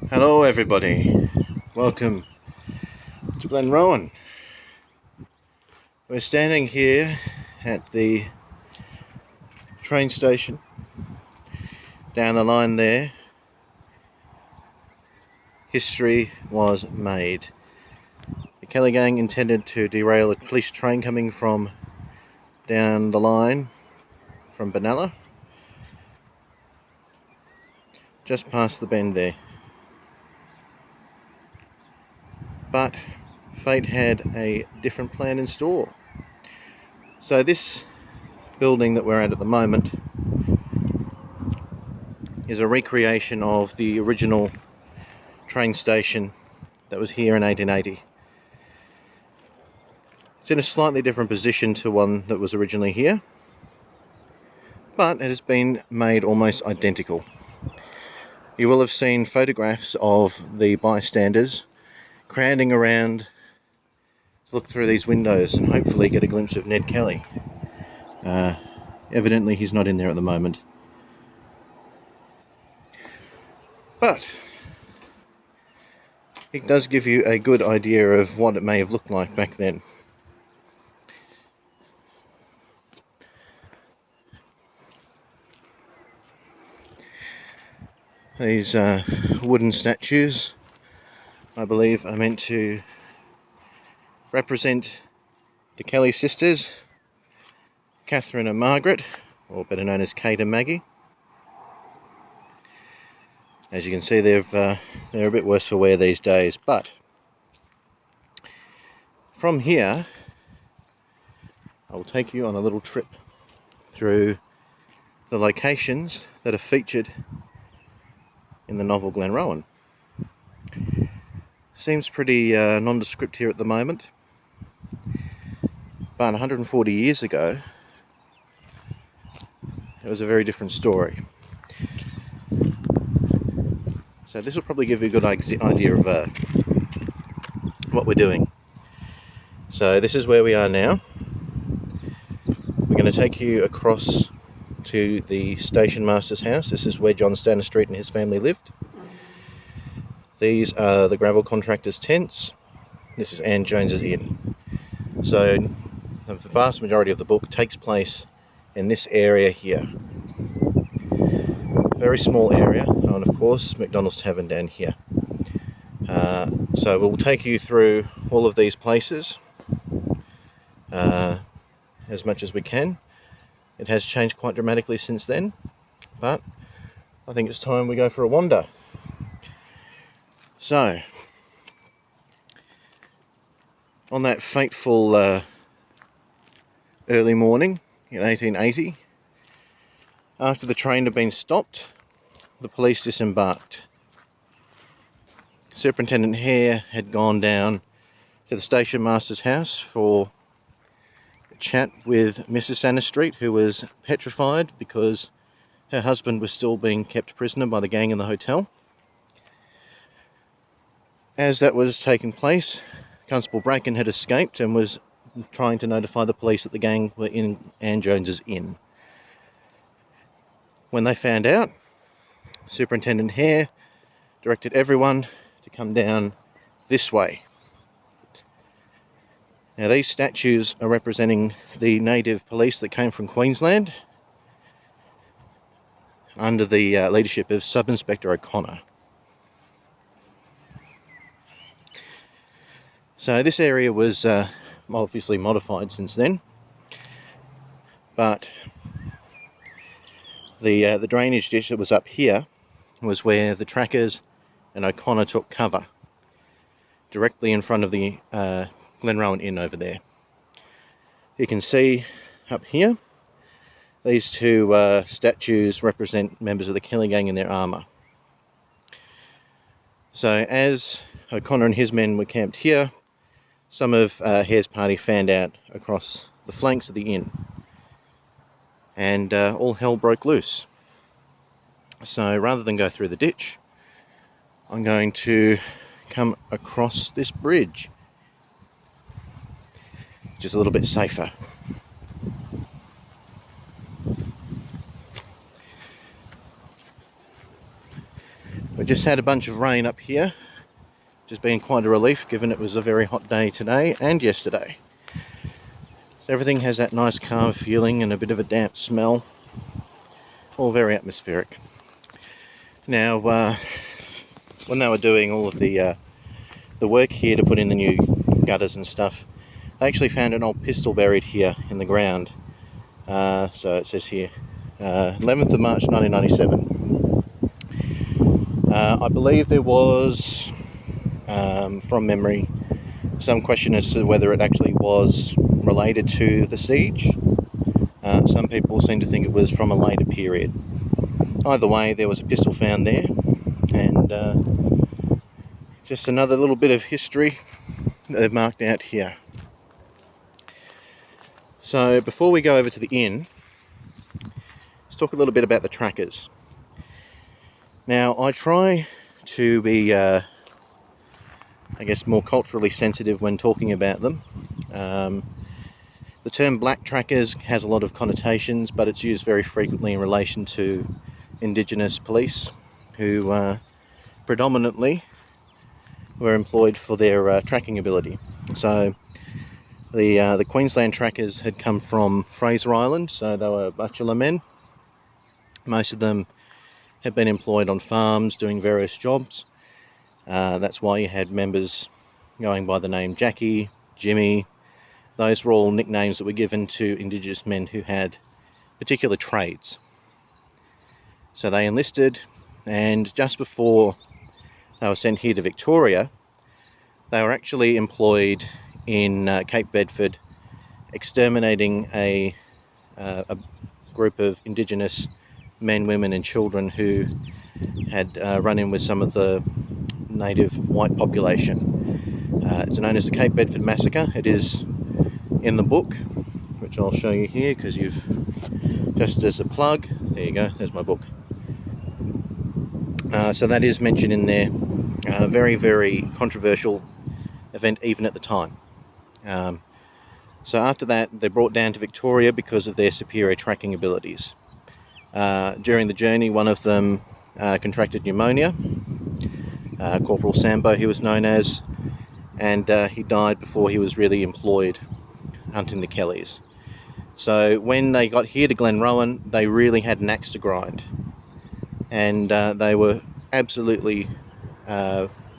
Hello everybody, welcome to Glenrowan. We're standing here at the train station. Down the line there, history was made. The Kelly gang intended to derail a police train coming from down the line from Benalla, just past the bend there. But fate had a different plan in store. So this building that we're at the moment is a recreation of the original train station that was here in 1880. It's in a slightly different position to one that was originally here, but it has been made almost identical. You will have seen photographs of the bystanders crowding around to look through these windows and hopefully get a glimpse of Ned Kelly. Evidently he's not in there at the moment. But it does give you a good idea of what it may have looked like back then. These wooden statues, I believe, are meant to represent the Kelly sisters, Catherine and Margaret, or better known as Kate and Maggie. As you can see, they're a bit worse for wear these days, but from here I'll take you on a little trip through the locations that are featured in the novel Glenrowan. Seems pretty nondescript here at the moment, but 140 years ago it was a very different story. So this will probably give you a good idea of what we're doing. So this is where we are now. We're going to take you across to the station master's house. This is where John Stanner Street and his family lived. These are the gravel contractor's tents. This is Anne Jones's inn. So the vast majority of the book takes place in this area here. Very small area, and of course McDonald's Tavern down here. So we'll take you through all of these places as much as we can. It has changed quite dramatically since then, but I think it's time we go for a wander. So, on that fateful early morning in 1880, after the train had been stopped, the police disembarked. Superintendent Hare had gone down to the station master's house for a chat with Mrs. Stanner Street, who was petrified because her husband was still being kept prisoner by the gang in the hotel. As that was taking place, Constable Bracken had escaped and was trying to notify the police that the gang were in Anne Jones's inn. When they found out, Superintendent Hare directed everyone to come down this way. Now these statues are representing the native police that came from Queensland under the leadership of Sub-Inspector O'Connor. So this area was obviously modified since then, but the drainage ditch that was up here was where the trackers and O'Connor took cover, directly in front of the Glenrowan Inn over there. You can see up here, these two statues represent members of the Kelly gang in their armour. So as O'Connor and his men were camped here, some of Hare's party fanned out across the flanks of the inn, and all hell broke loose. So rather than go through the ditch, I'm going to come across this bridge, which is a little bit safer. We just had a bunch of rain up here, which has been quite a relief given it was a very hot day today and yesterday. So everything has that nice calm feeling and a bit of a damp smell, all very atmospheric. Now when they were doing all of the work here to put in the new gutters and stuff, they actually found an old pistol buried here in the ground. So it says here 11th of March 1997. I believe there was, from memory, some question as to whether it actually was related to the siege. Some people seem to think it was from a later period. Either way, there was a pistol found there, and just another little bit of history that they've marked out here. So before we go over to the inn, let's talk a little bit about the trackers. Now, I try to be, I guess, more culturally sensitive when talking about them. The term black trackers has a lot of connotations, but it's used very frequently in relation to Indigenous police who predominantly were employed for their tracking ability. So the Queensland trackers had come from Fraser Island, so they were bachelor men. Most of them had been employed on farms doing various jobs. That's why you had members going by the name Jackie, Jimmy. Those were all nicknames that were given to Indigenous men who had particular trades. So they enlisted, and just before they were sent here to Victoria, they were actually employed in Cape Bedford, exterminating a group of Indigenous men, women and children who had run in with some of the native white population. It's known as the Cape Bedford Massacre. It is in the book, which I'll show you here because just as a plug, there you go, there's my book. So that is mentioned in there. Very, very controversial event even at the time. So after that, they're brought down to Victoria because of their superior tracking abilities. During the journey, one of them contracted pneumonia, Corporal Sambo he was known as, and he died before he was really employed hunting the Kellys. So when they got here to Glenrowan, they really had an axe to grind, and they were absolutely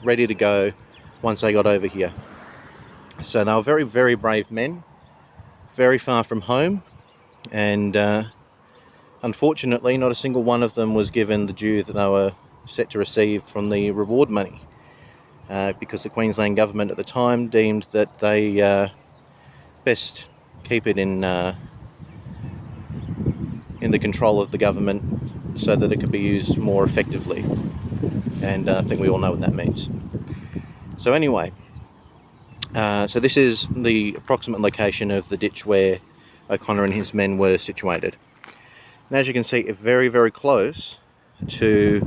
ready to go once they got over here. So they were very, very brave men, very far from home, and unfortunately not a single one of them was given the due that they were set to receive from the reward money, because the Queensland government at the time deemed that they best keep it in the control of the government so that it could be used more effectively, and I think we all know what that means. So anyway, so this is the approximate location of the ditch where O'Connor and his men were situated. And as you can see, it's very, very close to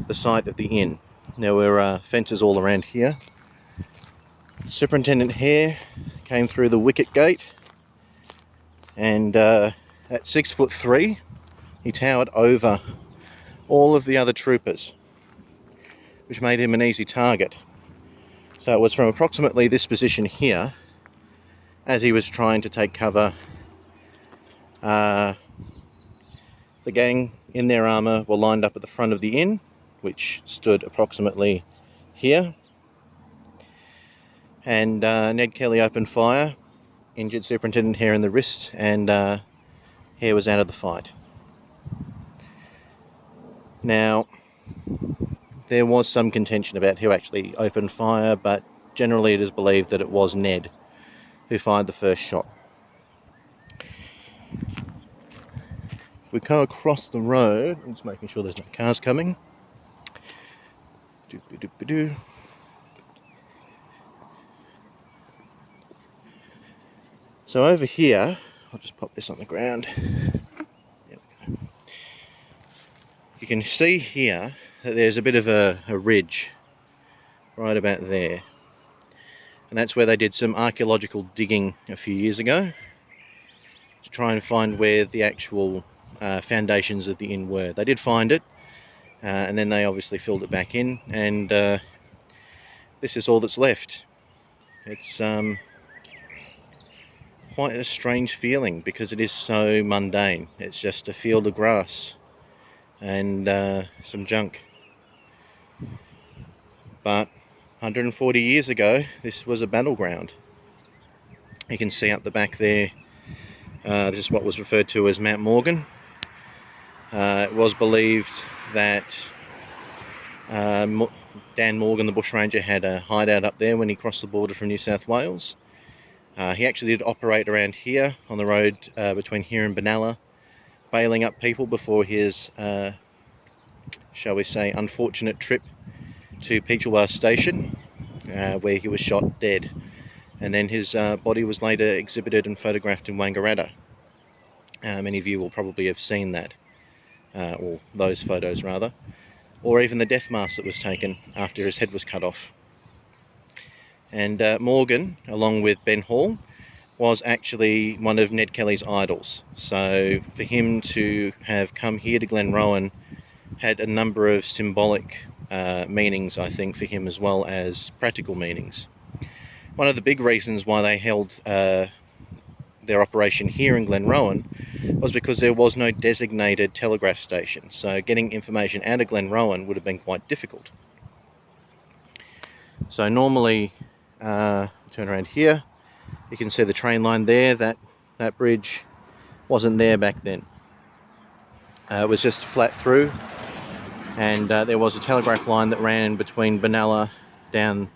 the site of the inn. There were fences all around here. Superintendent Hare came through the wicket gate, and at 6'3", he towered over all of the other troopers, which made him an easy target. So it was from approximately this position here, as he was trying to take cover. The gang in their armour were lined up at the front of the inn, which stood approximately here, and Ned Kelly opened fire, injured Superintendent Hare in the wrist, and Hare was out of the fight. Now, there was some contention about who actually opened fire, but generally it is believed that it was Ned who fired the first shot. If we go across the road, I'm just making sure there's no cars coming. So over here, I'll just pop this on the ground. There we go. You can see here that there's a bit of a ridge right about there, and that's where they did some archaeological digging a few years ago try and find where the actual foundations of the inn were. They did find it, and then they obviously filled it back in, and this is all that's left. It's quite a strange feeling because it is so mundane. It's just a field of grass and some junk. But 140 years ago, this was a battleground. You can see up the back there, this is what was referred to as Mount Morgan. It was believed that Dan Morgan, the bushranger, had a hideout up there when he crossed the border from New South Wales. He actually did operate around here on the road between here and Benalla, bailing up people before his, shall we say, unfortunate trip to Peechulwa Station, where he was shot dead. And then his body was later exhibited and photographed in Wangaratta. Many of you will probably have seen that, or those photos rather, or even the death mask that was taken after his head was cut off. And Morgan, along with Ben Hall, was actually one of Ned Kelly's idols. So for him to have come here to Glenrowan had a number of symbolic meanings, I think, for him, as well as practical meanings. One of the big reasons why they held their operation here in Glenrowan was because there was no designated telegraph station, so getting information out of Glenrowan would have been quite difficult. So normally, turn around here, you can see the train line there. That bridge wasn't there back then. It was just flat through, and there was a telegraph line that ran between Benalla down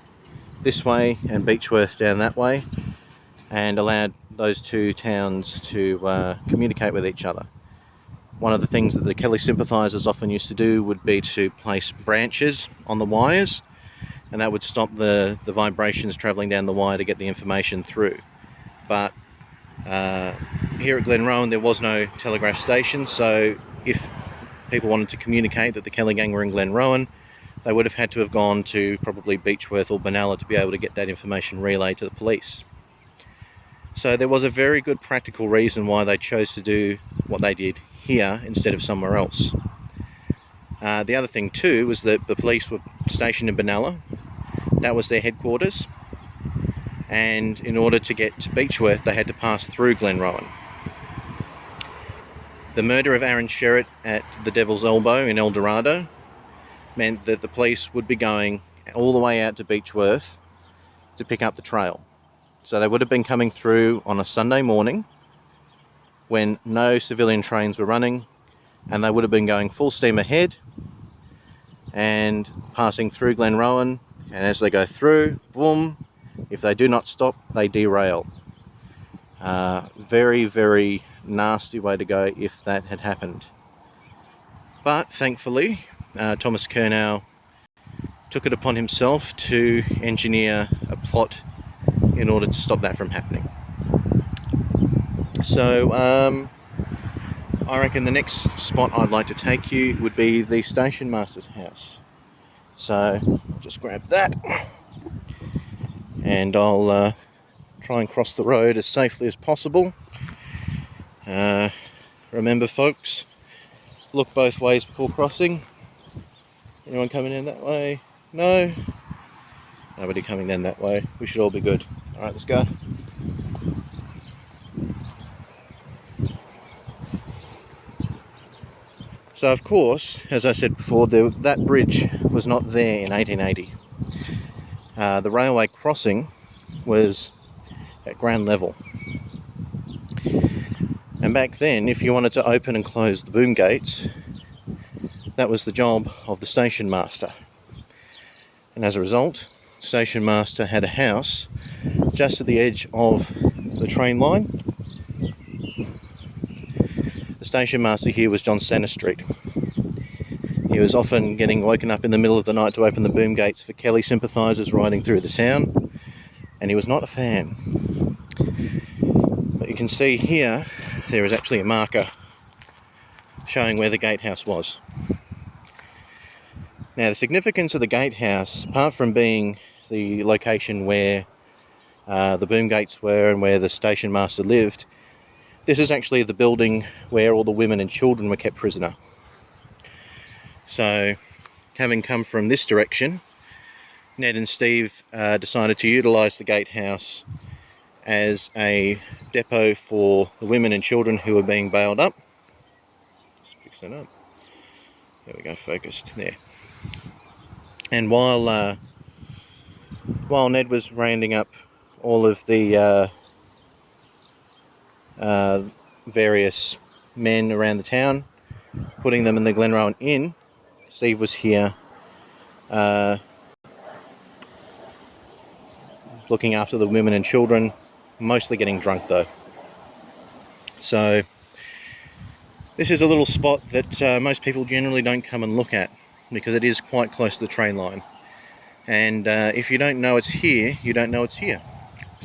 this way and Beechworth down that way, and allowed those two towns to communicate with each other. One of the things that the Kelly sympathisers often used to do would be to place branches on the wires, and that would stop the vibrations travelling down the wire to get the information through. But here at Glenrowan there was no telegraph station, so if people wanted to communicate that the Kelly gang were in Glenrowan, they would have had to have gone to probably Beechworth or Benalla to be able to get that information relayed to the police. So there was a very good practical reason why they chose to do what they did here instead of somewhere else. The other thing too was that the police were stationed in Benalla. That was their headquarters, and in order to get to Beechworth they had to pass through Glenrowan. The murder of Aaron Sherritt at the Devil's Elbow in El Dorado meant that the police would be going all the way out to Beechworth to pick up the trail. So they would have been coming through on a Sunday morning when no civilian trains were running, and they would have been going full steam ahead and passing through Glenrowan, and as they go through, boom, if they do not stop, they derail. Very, very nasty way to go if that had happened. But thankfully, Thomas Curnow took it upon himself to engineer a plot in order to stop that from happening. So I reckon the next spot I'd like to take you would be the station master's house. So I'll just grab that and I'll try and cross the road as safely as possible. Remember folks, look both ways before crossing. Anyone coming in that way? No? Nobody coming in that way. We should all be good. Alright, let's go. So of course, as I said before, that bridge was not there in 1880. The railway crossing was at ground level. And back then, if you wanted to open and close the boom gates, that was the job of the station master. And as a result, the station master had a house just at the edge of the train line. The station master here was John Stanistreet. He was often getting woken up in the middle of the night to open the boom gates for Kelly sympathisers riding through the town, and he was not a fan. But you can see here, there is actually a marker showing where the gatehouse was. Now the significance of the gatehouse, apart from being the location where the boom gates were and where the station master lived, this is actually the building where all the women and children were kept prisoner. So having come from this direction, Ned and Steve decided to utilise the gatehouse as a depot for the women and children who were being bailed up. Let's fix that up. There we go, focused there. And while Ned was rounding up all of the various men around the town, putting them in the Glenrowan Inn, Steve was here looking after the women and children, mostly getting drunk though. So this is a little spot that most people generally don't come and look at, because it is quite close to the train line. And if you don't know it's here, you don't know it's here.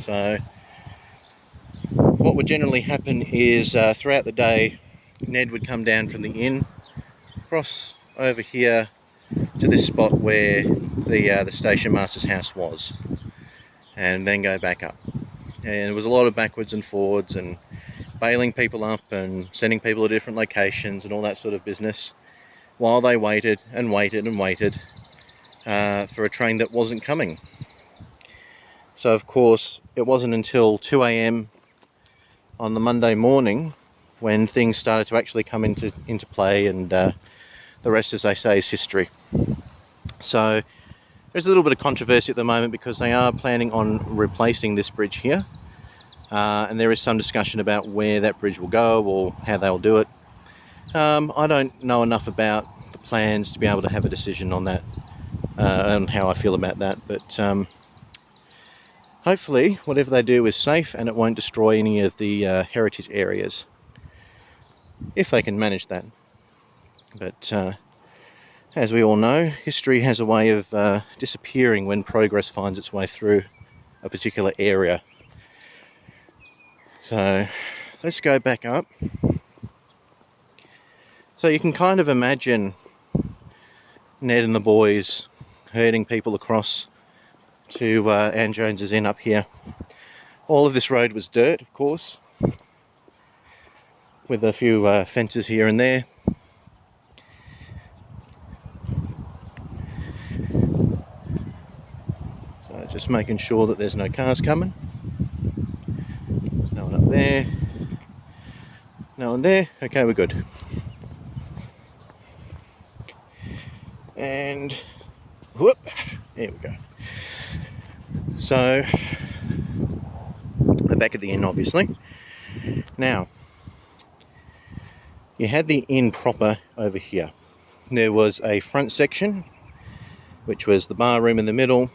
So what would generally happen is throughout the day, Ned would come down from the inn, cross over here to this spot where the station master's house was, and then go back up. And there was a lot of backwards and forwards and bailing people up and sending people to different locations and all that sort of business, while they waited and waited and waited for a train that wasn't coming. So of course it wasn't until 2 AM on the Monday morning when things started to actually come into play, and the rest, as they say, is history. So there's a little bit of controversy at the moment because they are planning on replacing this bridge here, and there is some discussion about where that bridge will go or how they'll do it. I don't know enough about the plans to be able to have a decision on that, and how I feel about that, but hopefully whatever they do is safe and it won't destroy any of the heritage areas, if they can manage that. But as we all know, history has a way of disappearing when progress finds its way through a particular area. So let's go back up. So you can kind of imagine Ned and the boys herding people across to Ann Jones's Inn up here. All of this road was dirt, of course, with a few fences here and there. So just making sure that there's no cars coming. No one up there. No one there. Okay, we're good. And whoop, there we go. So we're back at the inn, obviously. Now, you had the inn proper over here. There was a front section, which was the bar room in the middle,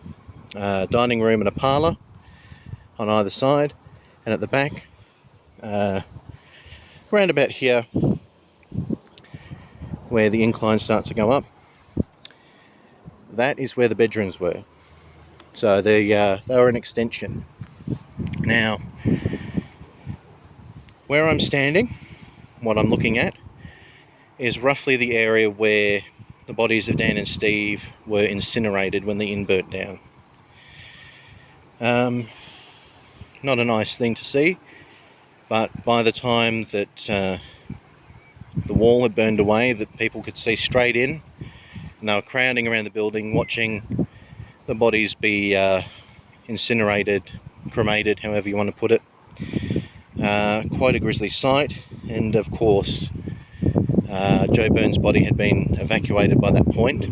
dining room and a parlour on either side, and at the back, round about here, where the incline starts to go up, that is where the bedrooms were. So they were an extension. Now, where I'm standing, what I'm looking at, is roughly the area where the bodies of Dan and Steve were incinerated when the inn burnt down. Not a nice thing to see, but by the time that the wall had burned away, that people could see straight in, and they were crowding around the building watching the bodies be incinerated, cremated, however you want to put it. Quite a grisly sight, and of course Joe Byrne's body had been evacuated by that point.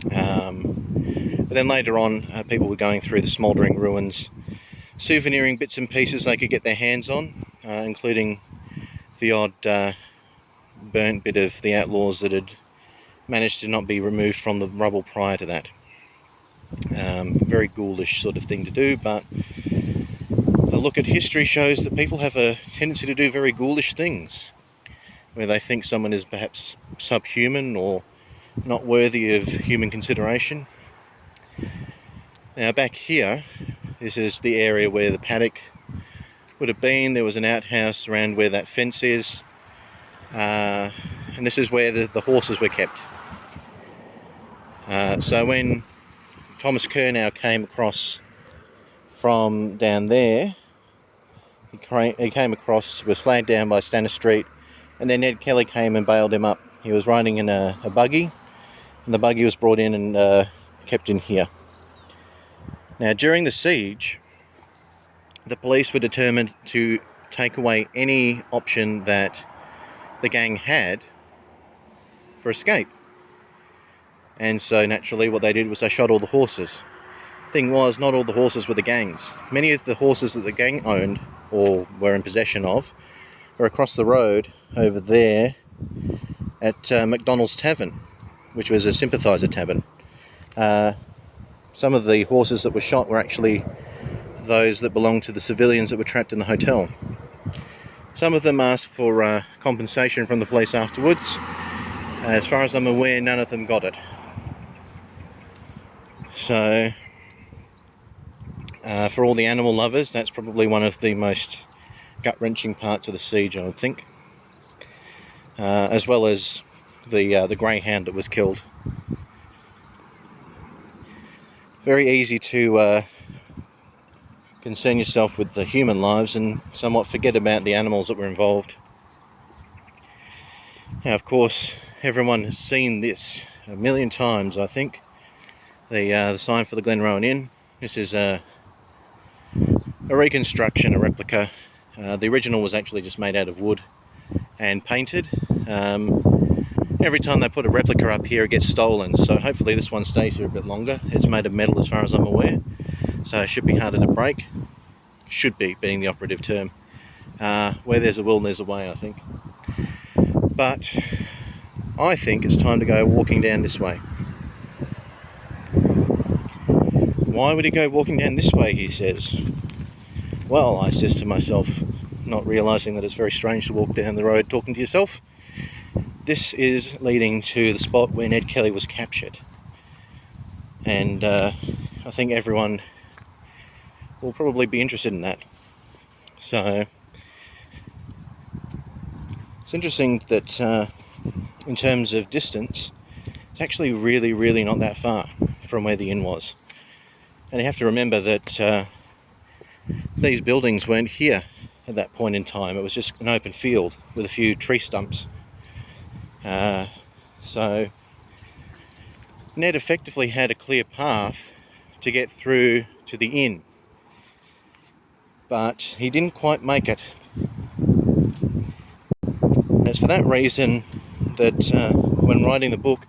But then later on, people were going through the smouldering ruins, souveniring bits and pieces they could get their hands on, including the odd burnt bit of the Outlaws that had managed to not be removed from the rubble prior to that. Very ghoulish sort of thing to do, but a look at history shows that people have a tendency to do very ghoulish things, where they think someone is perhaps subhuman or not worthy of human consideration. Now back here, this is the area where the paddock would have been. There was an outhouse around where that fence is, and this is where the horses were kept. So when Thomas Curnow came across from down there, he came across, was flagged down by Stanner Street, and then Ned Kelly came and bailed him up. He was riding in a buggy, and the buggy was brought in and kept in here. Now, during the siege, the police were determined to take away any option that the gang had for escape. And so naturally what they did was they shot all the horses. Thing was, not all the horses were the gang's. Many of the horses that the gang owned or were in possession of were across the road over there at McDonald's Tavern, which was a sympathiser tavern. Some of the horses that were shot were actually those that belonged to the civilians that were trapped in the hotel. Some of them asked for compensation from the police afterwards. As far as I'm aware, none of them got it. So, for all the animal lovers, that's probably one of the most gut-wrenching parts of the siege, I would think. As well as the greyhound that was killed. Very easy to concern yourself with the human lives and somewhat forget about the animals that were involved. Now, of course, everyone has seen this a million times, I think. The sign for the Glenrowan Inn. This is a reconstruction, a replica. The original was actually just made out of wood and painted. Every time they put a replica up here, it gets stolen, so hopefully this one stays here a bit longer. It's made of metal as far as I'm aware, so it should be harder to break. Should be, being the operative term. Where there's a will, there's a way, I think. But I think it's time to go walking down this way. Why would he go walking down this way, he says. Well, I says to myself, not realising that it's very strange to walk down the road talking to yourself. This is leading to the spot where Ned Kelly was captured. And I think everyone will probably be interested in that. So, it's interesting that in terms of distance, it's actually really not that far from where the inn was. And you have to remember that these buildings weren't here at that point in time. It was just an open field with a few tree stumps. So Ned effectively had a clear path to get through to the inn, but he didn't quite make it. It's for that reason that when writing the book,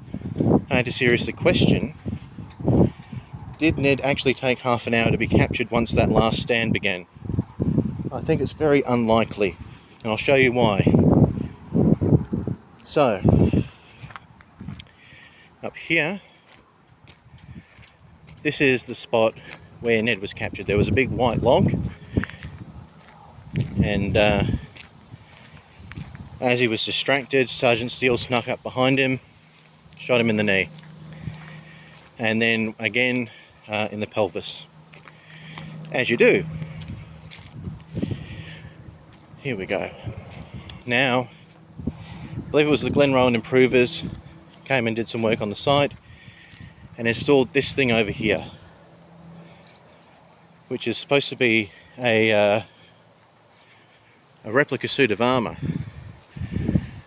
I had to seriously question, did Ned actually take half an hour to be captured once that last stand began? I think it's very unlikely, and I'll show you why. So, up here, this is the spot where Ned was captured. There was a big white log, and as he was distracted, Sergeant Steele snuck up behind him, shot him in the knee, and then again in the pelvis, as you do. Here we go. Now, I believe it was the Glenrowan improvers came and did some work on the site and installed this thing over here, which is supposed to be a replica suit of armour.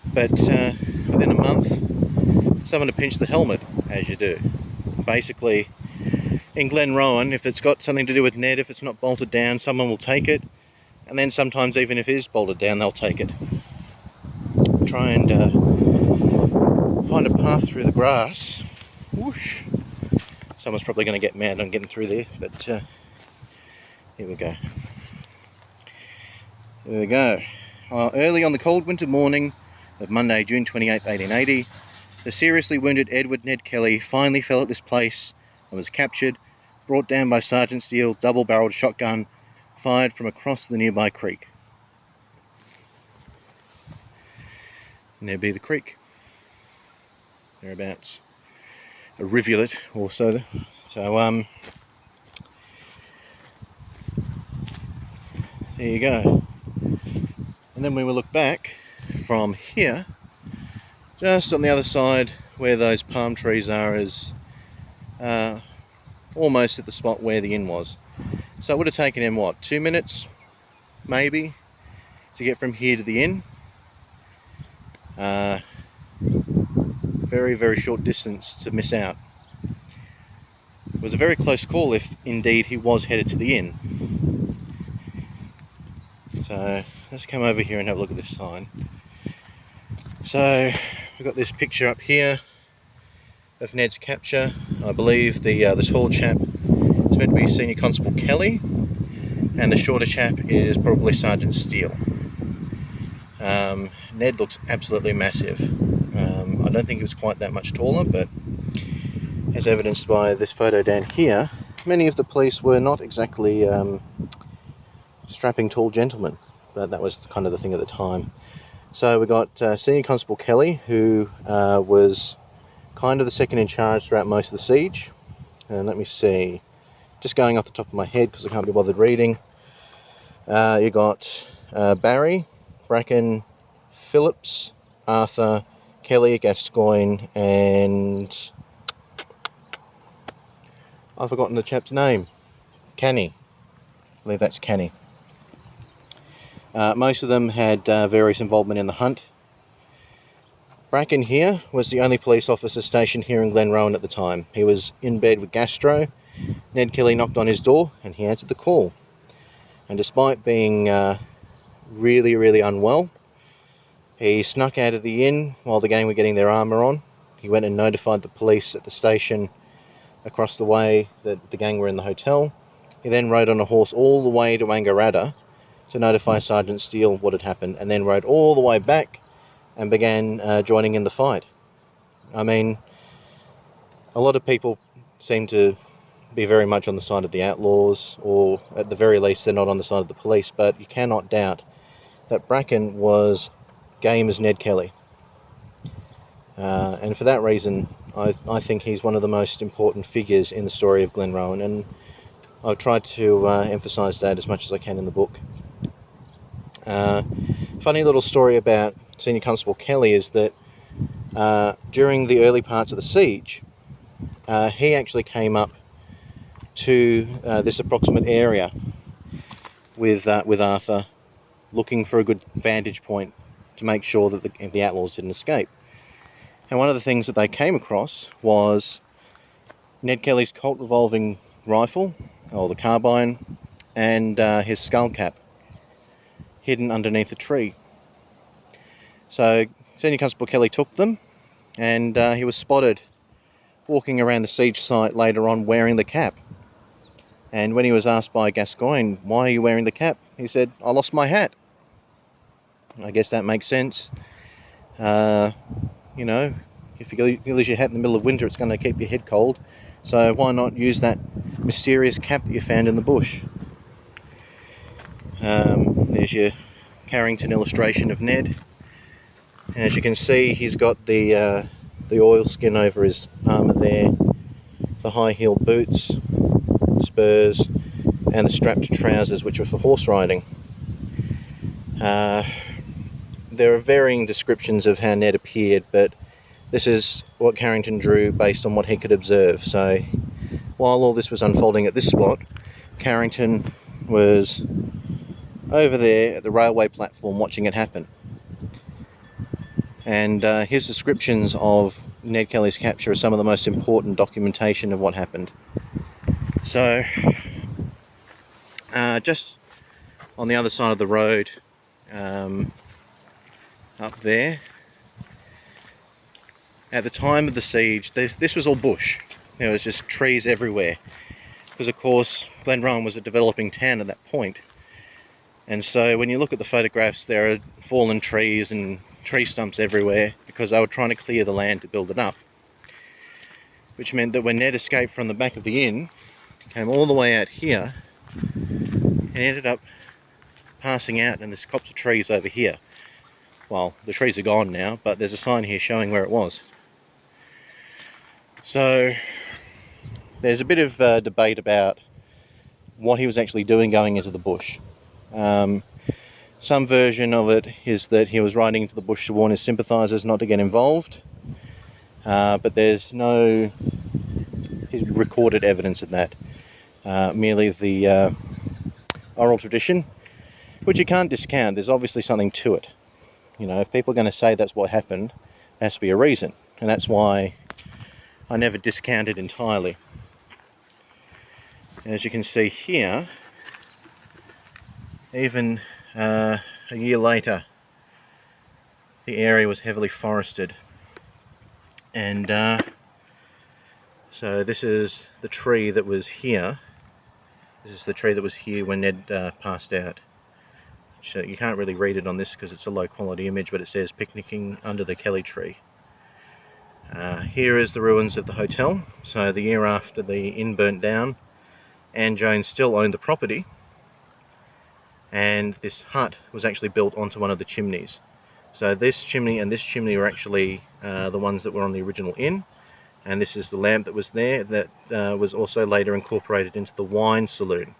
But within a month, someone had pinched the helmet, as you do. Basically, in Glenrowan, if it's got something to do with Ned, if it's not bolted down, someone will take it, and then sometimes even if it is bolted down, they'll take it. Try and find a path through the grass. Whoosh! Someone's probably going to get mad on getting through there, but here we go. There we go. Early on the cold winter morning of Monday, June 28, 1880, the seriously wounded Edward Ned Kelly finally fell at this place and was captured, brought down by Sergeant Steele's double-barreled shotgun fired from across the nearby creek. And there be the creek. Thereabouts. A rivulet also. So, there you go. And then we will look back from here, just on the other side where those palm trees are, is almost at the spot where the inn was. So it would have taken him, what, 2 minutes, maybe, to get from here to the inn. very, very short distance to miss out. It was a very close call if indeed he was headed to the inn. So let's come over here and have a look at this sign. So we've got this picture up here of Ned's capture. I believe the tall chap is meant to be Senior Constable Kelly, and the shorter chap is probably Sergeant Steele. Ned looks absolutely massive. I don't think he was quite that much taller, but as evidenced by this photo down here, many of the police were not exactly strapping tall gentlemen, but that was kind of the thing at the time. So we got Senior Constable Kelly, who was kind of the second in charge throughout most of the siege. And let me see, just going off the top of my head because I can't be bothered reading. You got Barry, Bracken, Phillips, Arthur, Kelly, Gascoigne, and I've forgotten the chap's name. Canny. I believe that's Canny. Most of them had various involvement in the hunt. Bracken here was the only police officer stationed here in Glenrowan at the time. He was in bed with gastro. Ned Kelly knocked on his door and he answered the call. And despite being really, really unwell, he snuck out of the inn while the gang were getting their armour on. He went and notified the police at the station across the way that the gang were in the hotel. He then rode on a horse all the way to Wangaratta to notify Sergeant Steele what had happened, and then rode all the way back and began joining in the fight. I mean, a lot of people seem to be very much on the side of the outlaws, or at the very least they're not on the side of the police, but you cannot doubt that Bracken was game as Ned Kelly. And for that reason, I think he's one of the most important figures in the story of Glenrowan, and I've tried to emphasise that as much as I can in the book. Funny little story about Senior Constable Kelly is that during the early parts of the siege, he actually came up to this approximate area with Arthur, looking for a good vantage point to make sure that the outlaws didn't escape. And one of the things that they came across was Ned Kelly's Colt revolving rifle, or the carbine, and his skull cap hidden underneath a tree. So Senior Constable Kelly took them, and he was spotted walking around the siege site later on wearing the cap. And when he was asked by Gascoigne, "Why are you wearing the cap?" he said, "I lost my hat." I guess that makes sense. You know, if you lose your hat in the middle of winter, it's going to keep your head cold. So why not use that mysterious cap that you found in the bush? There's your Carrington illustration of Ned. And as you can see, he's got the oilskin over his armour there, the high-heeled boots, spurs, and the strapped trousers, which are for horse riding. There are varying descriptions of how Ned appeared, but this is what Carrington drew based on what he could observe. So while all this was unfolding at this spot, Carrington was over there at the railway platform watching it happen. And his descriptions of Ned Kelly's capture are some of the most important documentation of what happened. So just on the other side of the road, up there, at the time of the siege, this was all bush. There was just trees everywhere, because of course Glenrowan was a developing town at that point. And so when you look at the photographs, there are fallen trees and tree stumps everywhere, because they were trying to clear the land to build it up. Which meant that when Ned escaped from the back of the inn, he came all the way out here and ended up passing out in this copse of trees over here. Well, the trees are gone now, but there's a sign here showing where it was. So there's a bit of debate about what he was actually doing going into the bush. Some version of it is that he was riding into the bush to warn his sympathisers not to get involved, but there's no recorded evidence of that. Merely the oral tradition, which you can't discount. There's obviously something to it. You know, if people are going to say that's what happened, there has to be a reason. and that's why I never discount it entirely. As you can see here, even a year later, the area was heavily forested, and so this is the tree that was here. This is the tree that was here when Ned passed out. So you can't really read it on this because it's a low quality image, but it says picnicking under the Kelly tree. Here is the ruins of the hotel. So the year after the inn burnt down, Anne Jones still owned the property, and this hut was actually built onto one of the chimneys. So this chimney and this chimney were actually the ones that were on the original inn, and this is the lamp that was there that was also later incorporated into the wine saloon,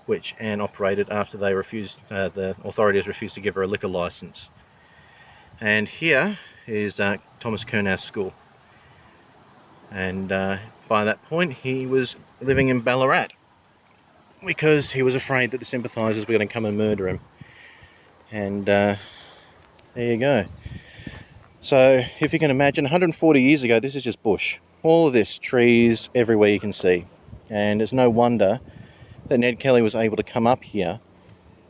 which Anne operated after they refused, the authorities refused to give her a liquor license. And here is Thomas Curnow's school, and by that point he was living in Ballarat because he was afraid that the sympathisers were going to come and murder him. And there you go. So if you can imagine, 140 years ago, this is just bush. All of this, trees everywhere you can see. And it's no wonder that Ned Kelly was able to come up here,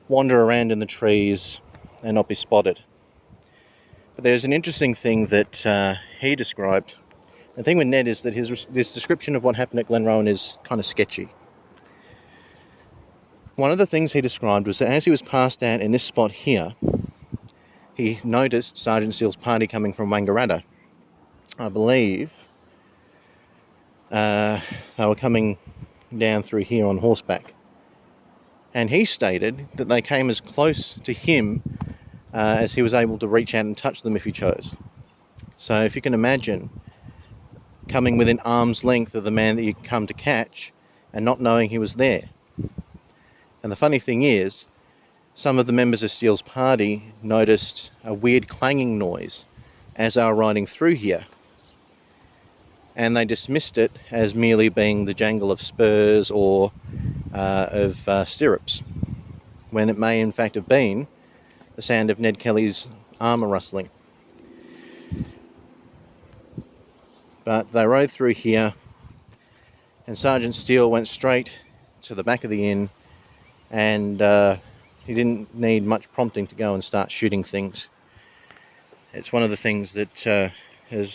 wander around in the trees and not be spotted. But there's an interesting thing that he described. The thing with Ned is that his description of what happened at Glenrowan is kind of sketchy. One of the things he described was that as he was passed out in this spot here, he noticed Sergeant Steele's party coming from Wangaratta. I believe they were coming down through here on horseback. And he stated that they came as close to him as he was able to reach out and touch them if he chose. So if you can imagine coming within arm's length of the man that you come to catch and not knowing he was there. And the funny thing is, some of the members of Steele's party noticed a weird clanging noise as they were riding through here, and they dismissed it as merely being the jangle of spurs or of stirrups, when it may in fact have been the sound of Ned Kelly's armour rustling. But they rode through here, and Sergeant Steele went straight to the back of the inn, and he didn't need much prompting to go and start shooting things. It's one of the things that has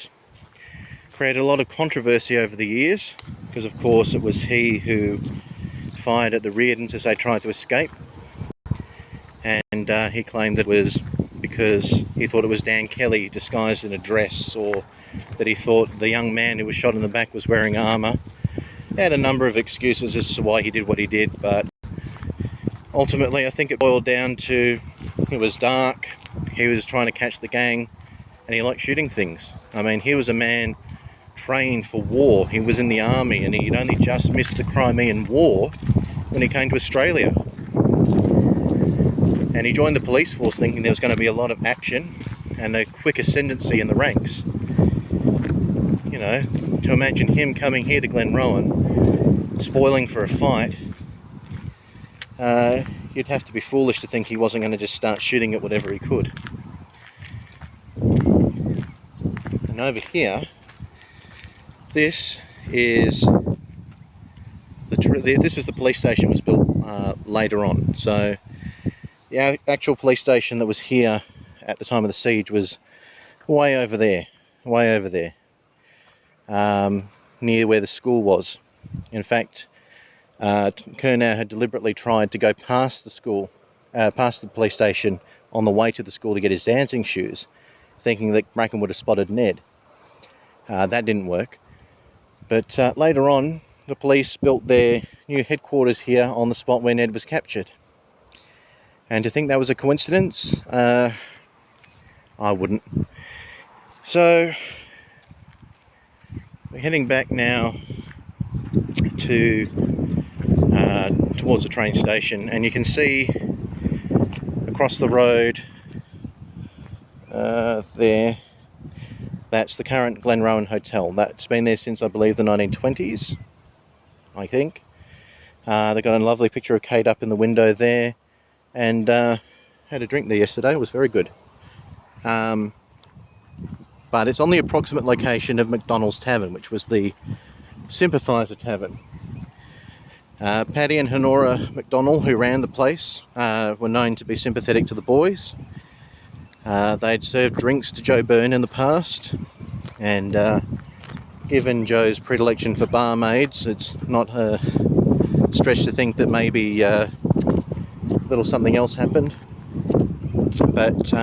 created a lot of controversy over the years, because of course it was he who fired at the Reardons as they tried to escape, and he claimed that it was because he thought it was Dan Kelly disguised in a dress, or that he thought the young man who was shot in the back was wearing armour. He had a number of excuses as to why he did what he did, but ultimately I think it boiled down to it was dark, he was trying to catch the gang, and he liked shooting things. I mean, he was a man trained for war. He was in the army, and he'd only just missed the Crimean War when he came to Australia. And he joined the police force thinking there was going to be a lot of action and a quick ascendancy in the ranks. You know, to imagine him coming here to Glenrowan, spoiling for a fight, you'd have to be foolish to think he wasn't going to just start shooting at whatever he could. And over here, this is the police station was built later on. So the actual police station that was here at the time of the siege was way over there, near where the school was. In fact, Curnow had deliberately tried to go past the school, past the police station on the way to the school to get his dancing shoes, thinking that Bracken would have spotted Ned. That didn't work. But later on, the police built their new headquarters here on the spot where Ned was captured. And to think that was a coincidence, I wouldn't. So we're heading back now to towards the train station, and you can see across the road there, that's the current Glenrowan Hotel. That's been there since, I believe, the 1920s, I think. They've got a lovely picture of Kate up in the window there, and had a drink there yesterday. It was very good. but it's on the approximate location of McDonald's Tavern, which was the sympathiser tavern. Paddy and Honora McDonald, who ran the place, were known to be sympathetic to the boys. They'd served drinks to Joe Byrne in the past, and given Joe's predilection for barmaids, it's not a stretch to think that maybe a little something else happened. But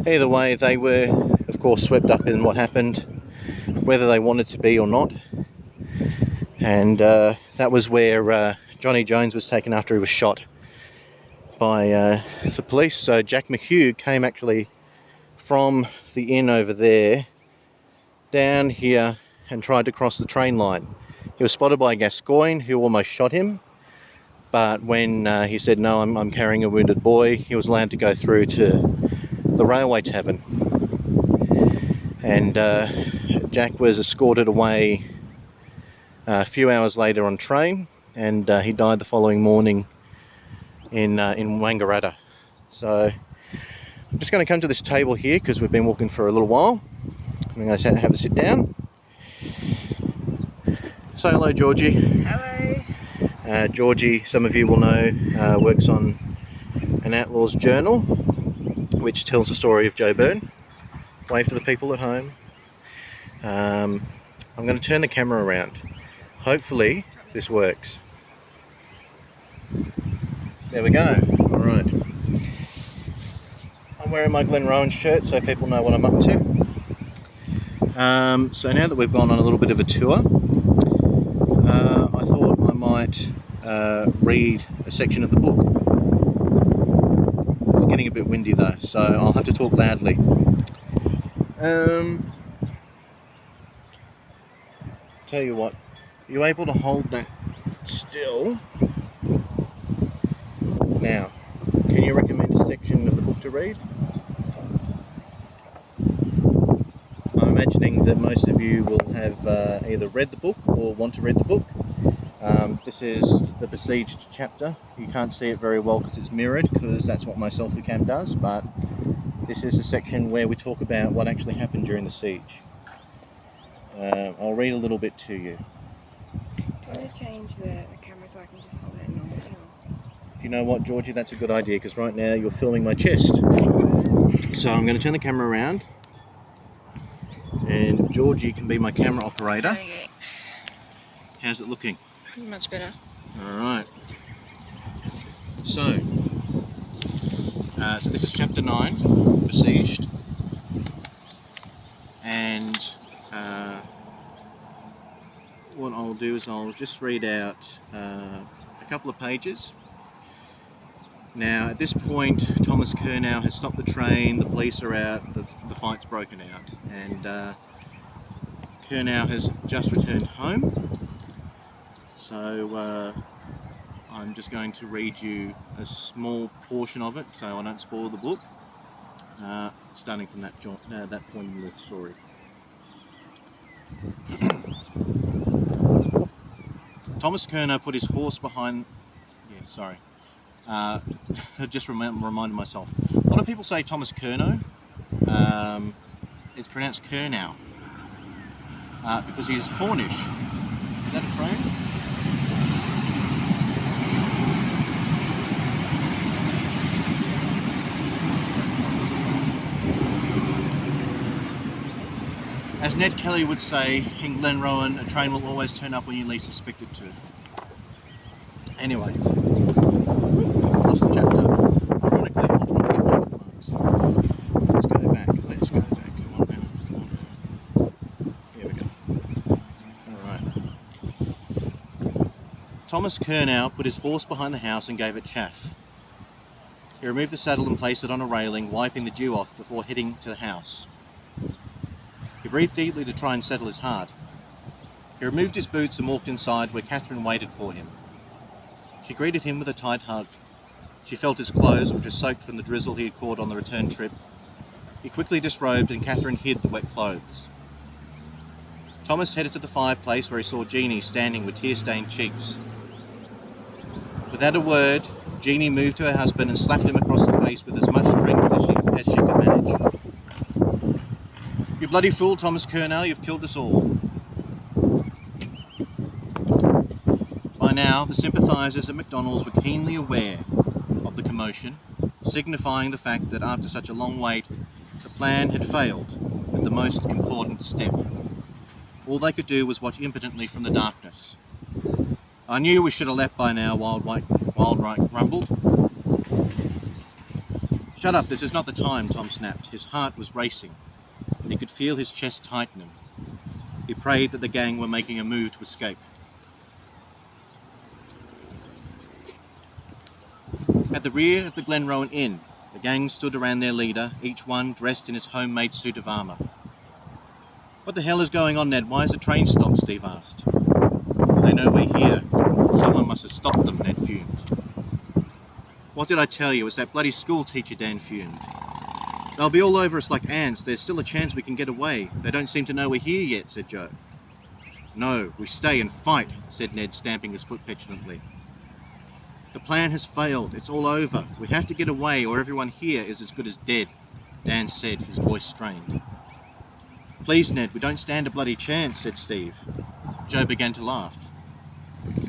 either way, they were of course swept up in what happened, whether they wanted to be or not. And that was where Johnny Jones was taken after he was shot by the police. So Jack McHugh came actually from the inn over there down here and tried to cross the train line. He was spotted by Gascoigne, who almost shot him, but when he said, no, I'm carrying a wounded boy, he was allowed to go through to the railway tavern. And Jack was escorted away a few hours later on train, and he died the following morning in Wangaratta. So I'm just going to come to this table here because we've been walking for a little while. I'm going to have a sit down. Say hello, Georgie. Hello. Georgie, some of you will know, works on an Outlaw's Journal, which tells the story of Joe Byrne. Wave to the people at home. I'm going to turn the camera around. Hopefully this works. There we go. Alright. I'm wearing my Glenrowan shirt so people know what I'm up to. So now that we've gone on a little bit of a tour, I thought I might read a section of the book. It's getting a bit windy though, so I'll have to talk loudly. Tell you what, are you able to hold that still? Now, can you recommend a section of the book to read? I'm imagining that most of you will have either read the book or want to read the book. This is the Besieged chapter. You can't see it very well because it's mirrored, because that's what my selfie cam does, but this is a section where we talk about what actually happened during the siege. I'll read a little bit to you. Do you want to change the camera so I can just hold it in normal view? You know what, Georgie, that's a good idea, because right now you're filming my chest. So I'm going to turn the camera around, and Georgie can be my camera operator. Okay. How's it looking? Much better. Alright. So this is chapter 9, Besieged. And what I'll do is I'll just read out a couple of pages. Now at this point Thomas Curnow has stopped the train, the police are out, the fight's broken out, and Curnow has just returned home. So I'm just going to read you a small portion of it so I don't spoil the book, starting from that point in the story. Thomas Curnow put his horse behind... Yeah, sorry. I just reminded myself. A lot of people say Thomas Curnow. It's pronounced Curnow because he's Cornish. Is that a train? As Ned Kelly would say in Glenrowan, a train will always turn up when you least expect it to. Anyway, lost the chapter. Ironically, I'm trying to get back to the marks. Let's go back. Come on now. Here we go. Alright. Thomas Curnow put his horse behind the house and gave it chaff. He removed the saddle and placed it on a railing, wiping the dew off before heading to the house. He breathed deeply to try and settle his heart. He removed his boots and walked inside where Catherine waited for him. She greeted him with a tight hug. She felt his clothes, which were soaked from the drizzle he had caught on the return trip. He quickly disrobed and Catherine hid the wet clothes. Thomas headed to the fireplace where he saw Jeannie standing with tear-stained cheeks. Without a word, Jeannie moved to her husband and slapped him across the face with as much strength as she could manage. You bloody fool, Thomas Kernell, you've killed us all. By now, the sympathisers at McDonald's were keenly aware of the commotion, signifying the fact that after such a long wait, the plan had failed at the most important step. All they could do was watch impotently from the darkness. I knew we should have left by now, Wildwright grumbled. Shut up, this is not the time, Tom snapped. His heart was racing, and he could feel his chest tightening. He prayed that the gang were making a move to escape. At the rear of the Glenrowan Inn, the gang stood around their leader, each one dressed in his homemade suit of armour. What the hell is going on, Ned? Why is the train stopped? Steve asked. They know we're here. Someone must have stopped them, Ned fumed. What did I tell you? It's that bloody school teacher, Dan fumed. They'll be all over us like ants. There's still a chance we can get away. They don't seem to know we're here yet, said Joe. No, we stay and fight, said Ned, stamping his foot petulantly. The plan has failed. It's all over. We have to get away or everyone here is as good as dead, Dan said, his voice strained. Please, Ned, we don't stand a bloody chance, said Steve. Joe began to laugh.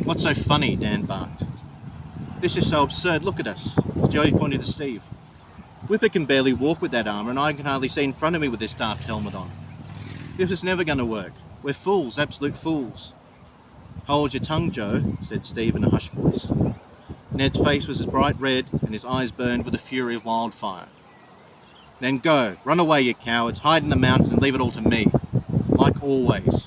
What's so funny? Dan barked. This is so absurd. Look at us. Joe pointed to Steve. Whipper can barely walk with that armour and I can hardly see in front of me with this daft helmet on. This is never going to work. We're fools, absolute fools. Hold your tongue, Joe, said Steve in a hushed voice. Ned's face was as bright red and his eyes burned with the fury of wildfire. Then go. Run away, you cowards. Hide in the mountains and leave it all to me. Like always.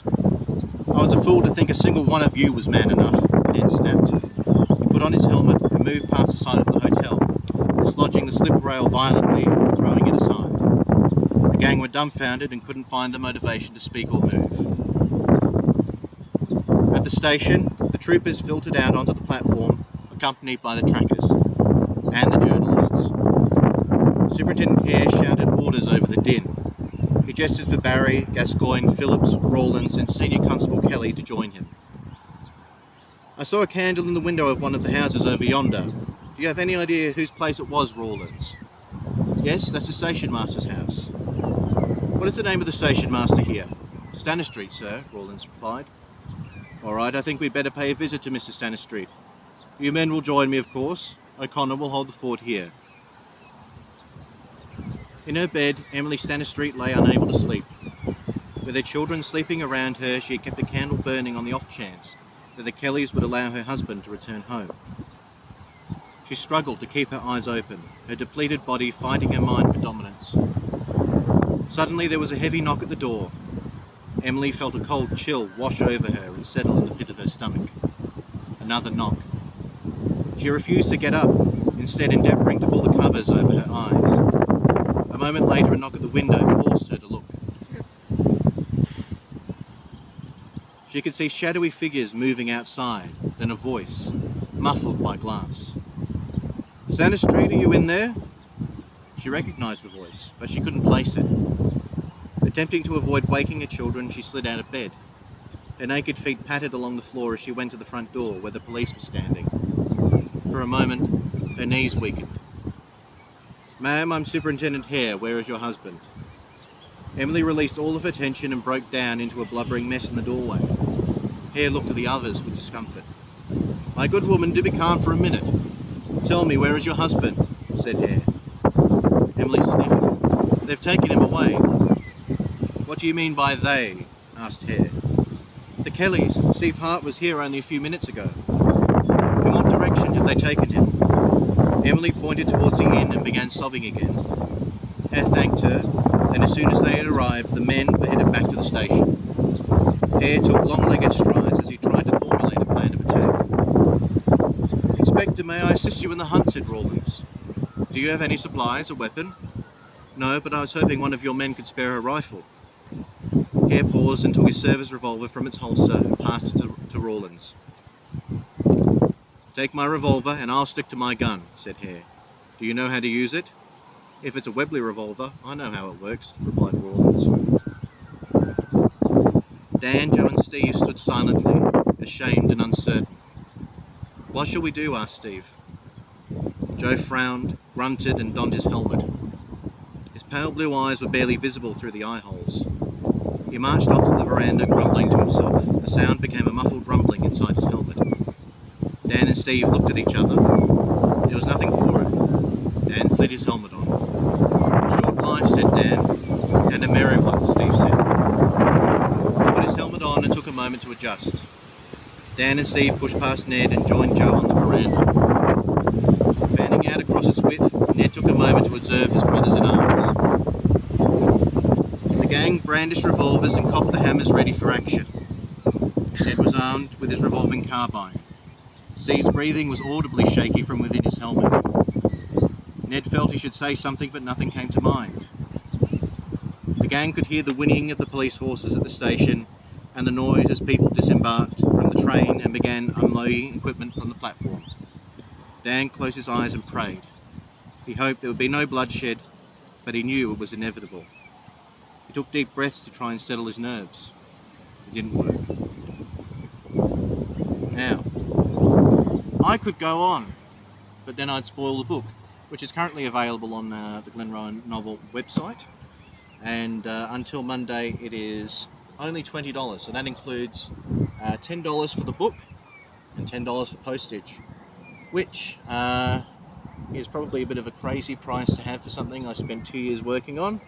I was a fool to think a single one of you was man enough, Ned snapped. He put on his helmet and moved past the side of the hotel, dislodging the slip rail violently and throwing it aside. The gang were dumbfounded and couldn't find the motivation to speak or move. At the station, the troopers filtered out onto the platform, accompanied by the trackers and the journalists. Superintendent Hare shouted orders over the din. He gestured for Barry, Gascoigne, Phillips, Rawlins and Senior Constable Kelly to join him. I saw a candle in the window of one of the houses over yonder. Do you have any idea whose place it was, Rawlins? Yes, that's the station master's house. What is the name of the station master here? Stanistreet, sir, Rawlins replied. All right, I think we'd better pay a visit to Mr. Stanistreet. You men will join me, of course. O'Connor will hold the fort here. In her bed, Emily Stanistreet lay unable to sleep. With her children sleeping around her, she had kept a candle burning on the off chance that the Kellys would allow her husband to return home. She struggled to keep her eyes open, her depleted body fighting her mind for dominance. Suddenly there was a heavy knock at the door. Emily felt a cold chill wash over her and settle in the pit of her stomach. Another knock. She refused to get up, instead endeavouring to pull the covers over her eyes. A moment later, a knock at the window forced her to look. She could see shadowy figures moving outside, then a voice, muffled by glass. Stanistreet, are you in there? She recognised the voice, but she couldn't place it. Attempting to avoid waking her children, she slid out of bed. Her naked feet pattered along the floor as she went to the front door, where the police were standing. For a moment, her knees weakened. Ma'am, I'm Superintendent Hare. Where is your husband? Emily released all of her tension and broke down into a blubbering mess in the doorway. Hare looked at the others with discomfort. My good woman, do be calm for a minute. Tell me, where is your husband? Said Hare. Emily sniffed. They've taken him away. What do you mean by they? Asked Hare. The Kellys. Steve Hart was here only a few minutes ago. In what direction have they taken him? Emily pointed towards the inn and began sobbing again. Hare thanked her, and as soon as they had arrived, the men were headed back to the station. Hare took long-legged strides as he tried to formulate a plan of attack. Inspector, may I assist you in the hunt, said Rawlins. Do you have any supplies, a weapon? No, but I was hoping one of your men could spare a rifle. Hare paused and took his service revolver from its holster and passed it to Rawlins. Take my revolver and I'll stick to my gun, said Hare. Do you know how to use it? If it's a Webley revolver, I know how it works, replied Rawlins. Dan, Joe and Steve stood silently, ashamed and uncertain. What shall we do? Asked Steve. Joe frowned, grunted and donned his helmet. His pale blue eyes were barely visible through the eye holes. He marched off to the veranda, grumbling to himself. The sound became a muffled rumbling inside his helmet. Dan and Steve looked at each other. There was nothing for it. Dan slid his helmet on. "Short life," said Dan. "And a merry one," Steve said. He put his helmet on and took a moment to adjust. Dan and Steve pushed past Ned and joined Joe on the veranda. Fanning out across its width, Ned took a moment to observe his brothers-in-arms. The gang brandished revolvers and cocked the hammers ready for action. Ned was armed with his revolving carbine. Steve's breathing was audibly shaky from within his helmet. Ned felt he should say something, but nothing came to mind. The gang could hear the whinnying of the police horses at the station and the noise as people disembarked from the train and began unloading equipment from the platform. Dan closed his eyes and prayed. He hoped there would be no bloodshed, but he knew it was inevitable. He took deep breaths to try and settle his nerves. It didn't work. Now, I could go on, but then I'd spoil the book, which is currently available on the Glenrowan novel website, and until Monday it is only $20, so that includes $10 for the book and $10 for postage, which is probably a bit of a crazy price to have for something I spent 2 years working on,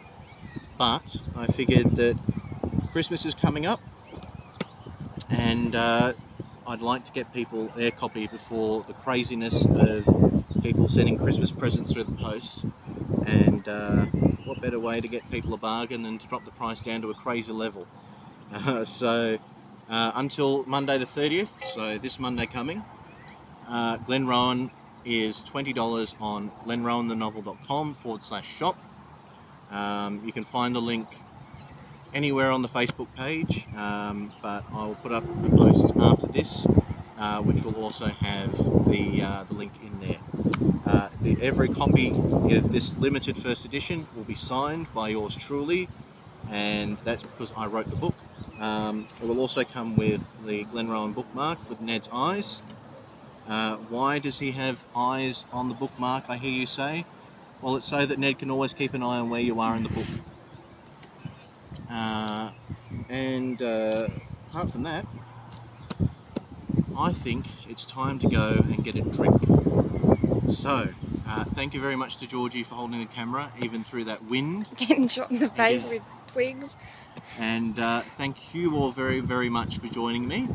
but I figured that Christmas is coming up and I'd like to get people their copy before the craziness of people sending Christmas presents through the post, and what better way to get people a bargain than to drop the price down to a crazy level. So until Monday the 30th, so this Monday coming, Glenrowan is $20 on glenrowanthenovel.com/shop. You can find the link anywhere on the Facebook page, but I'll put up a post after this, which will also have the link in there. Every copy of this limited first edition will be signed by yours truly, and that's because I wrote the book. It will also come with the Glenrowan bookmark with Ned's eyes. Why does he have eyes on the bookmark, I hear you say? Well, it's so that Ned can always keep an eye on where you are in the book. Apart from that, I think it's time to go and get a drink. So, thank you very much to Georgie for holding the camera, even through that wind. Getting shot in the face with twigs. And thank you all very, very much for joining me.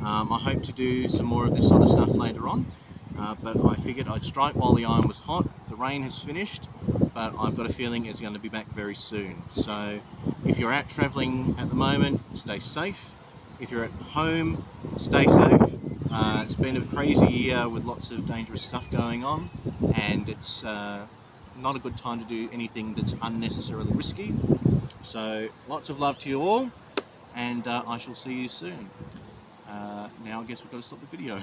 I hope to do some more of this sort of stuff later on, but I figured I'd strike while the iron was hot. The rain has finished, but I've got a feeling it's going to be back very soon. So if you're out travelling at the moment, stay safe. If you're at home, stay safe. It's been a crazy year with lots of dangerous stuff going on, and it's not a good time to do anything that's unnecessarily risky. So lots of love to you all, and I shall see you soon. Now I guess we've got to stop the video.